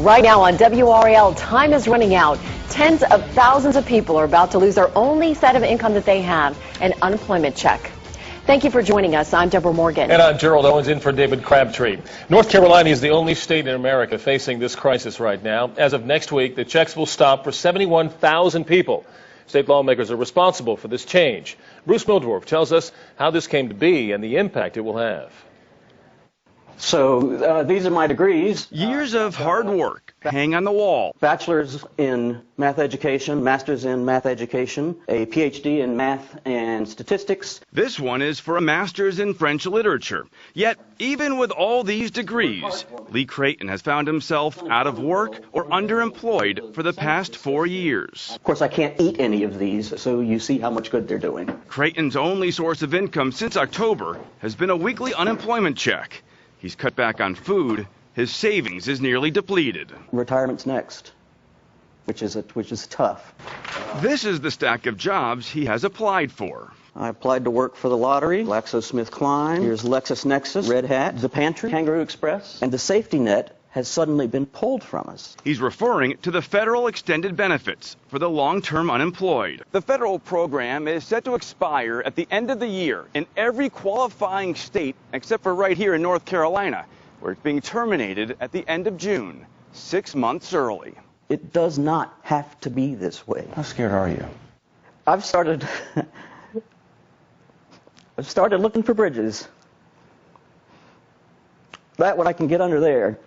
Right now on WRAL, time is running out. Tens of thousands of people are about to lose their only set of income that they have, an unemployment check. Thank you for joining us. I'm Deborah Morgan. And I'm Gerald Owens in for David Crabtree. North Carolina is the only state in America facing this crisis right now. As of next week, the checks will stop for 71,000 people. State lawmakers are responsible for this change. Bruce Mildorf tells us how this came to be and the impact it will have. So these are my degrees. Years of hard work hang on the wall. Bachelor's in math education, master's in math education, a PhD in math and statistics. This one is for a master's in French literature. Yet, even with all these degrees, Lee Creighton has found himself out of work or underemployed for the past 4 years. Of course, I can't eat any of these, so you see how much good they're doing. Creighton's only source of income since October has been a weekly unemployment check. He's cut back on food. His savings is nearly depleted. Retirement's next, which is tough. This is the stack of jobs he has applied for. I applied to work for the lottery, GlaxoSmithKline, here's LexisNexis, Red Hat, The Pantry, Kangaroo Express, and the safety net has suddenly been pulled from us. He's referring to the federal extended benefits for the long-term unemployed. The federal program is set to expire at the end of the year in every qualifying state except for right here in North Carolina, where it's being terminated at the end of June, 6 months early. It does not have to be this way. How scared are you? I've started looking for bridges. That one I can get under there,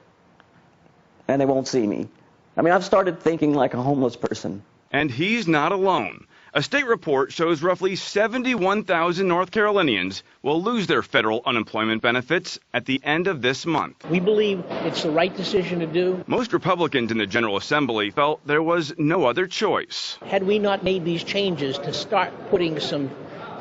and they won't see me. I mean, I've started thinking like a homeless person. And he's not alone. A state report shows roughly 71,000 North Carolinians will lose their federal unemployment benefits at the end of this month. We believe it's the right decision to do. Most Republicans in the General Assembly felt there was no other choice. Had we not made these changes to start putting some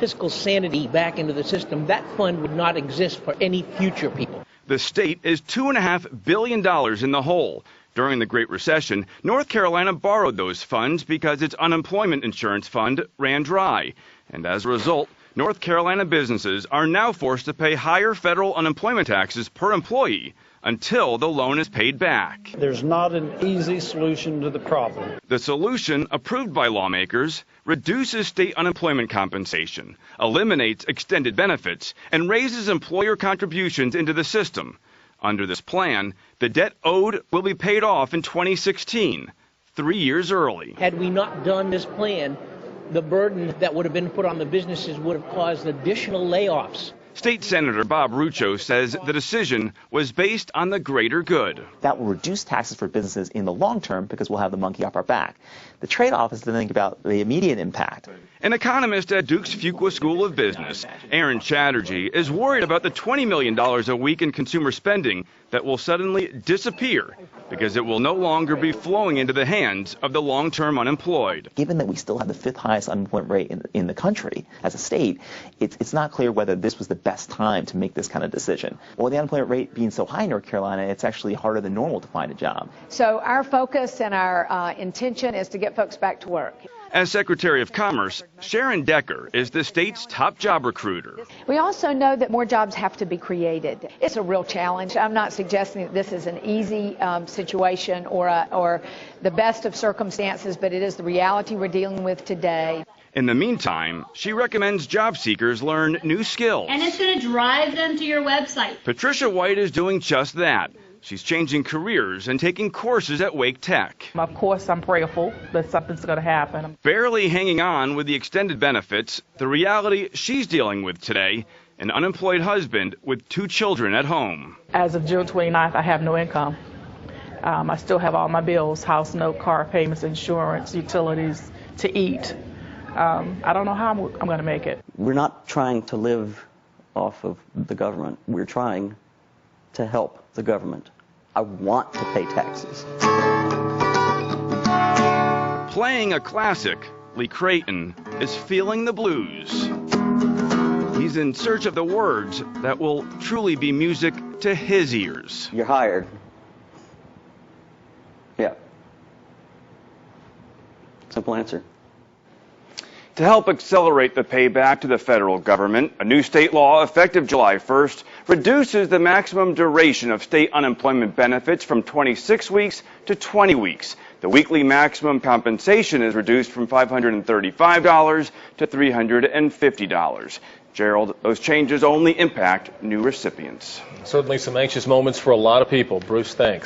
fiscal sanity back into the system, that fund would not exist for any future people. The state is $2.5 billion in the hole. During the Great Recession, North Carolina borrowed those funds because its unemployment insurance fund ran dry. And as a result, North Carolina businesses are now forced to pay higher federal unemployment taxes per employee until the loan is paid back. There's not an easy solution to the problem. The solution, approved by lawmakers, reduces state unemployment compensation, eliminates extended benefits, and raises employer contributions into the system. Under this plan, the debt owed will be paid off in 2016, 3 years early. Had we not done this plan, the burden that would have been put on the businesses would have caused additional layoffs. State Senator Bob Rucho says the decision was based on the greater good. That will reduce taxes for businesses in the long term because we'll have the monkey off our back. The trade-off is to think about the immediate impact. An economist at Duke's Fuqua School of Business, Aaron Chatterjee, is worried about the $20 million a week in consumer spending that will suddenly disappear because it will no longer be flowing into the hands of the long-term unemployed. Given that we still have the fifth highest unemployment rate in the country as a state, it's not clear whether this was the best time to make this kind of decision. Well, with the unemployment rate being so high in North Carolina, it's actually harder than normal to find a job. So our focus and our intention is to get folks back to work. As Secretary of Commerce, Sharon Decker is the state's top job recruiter. We also know that more jobs have to be created. It's a real challenge. I'm not suggesting that this is an easy situation or the best of circumstances, but it is the reality we're dealing with today. In the meantime, she recommends job seekers learn new skills. And it's going to drive them to your website. Patricia White is doing just that. She's changing careers and taking courses at Wake Tech. Of course, I'm prayerful that something's going to happen. Barely hanging on with the extended benefits, the reality she's dealing with today, an unemployed husband with 2 children at home. As of June 29th, I have no income. I still have all my bills, house note, car payments, insurance, utilities, to eat. I don't know how I'm going to make it. We're not trying to live off of the government. We're trying to help the government. I want to pay taxes. Playing a classic, Lee Creighton is feeling the blues. He's in search of the words that will truly be music to his ears. You're hired. Yeah. Simple answer. To help accelerate the payback to the federal government, a new state law effective July 1st reduces the maximum duration of state unemployment benefits from 26 weeks to 20 weeks. The weekly maximum compensation is reduced from $535 to $350. Gerald, those changes only impact new recipients. Certainly some anxious moments for a lot of people. Bruce, thanks.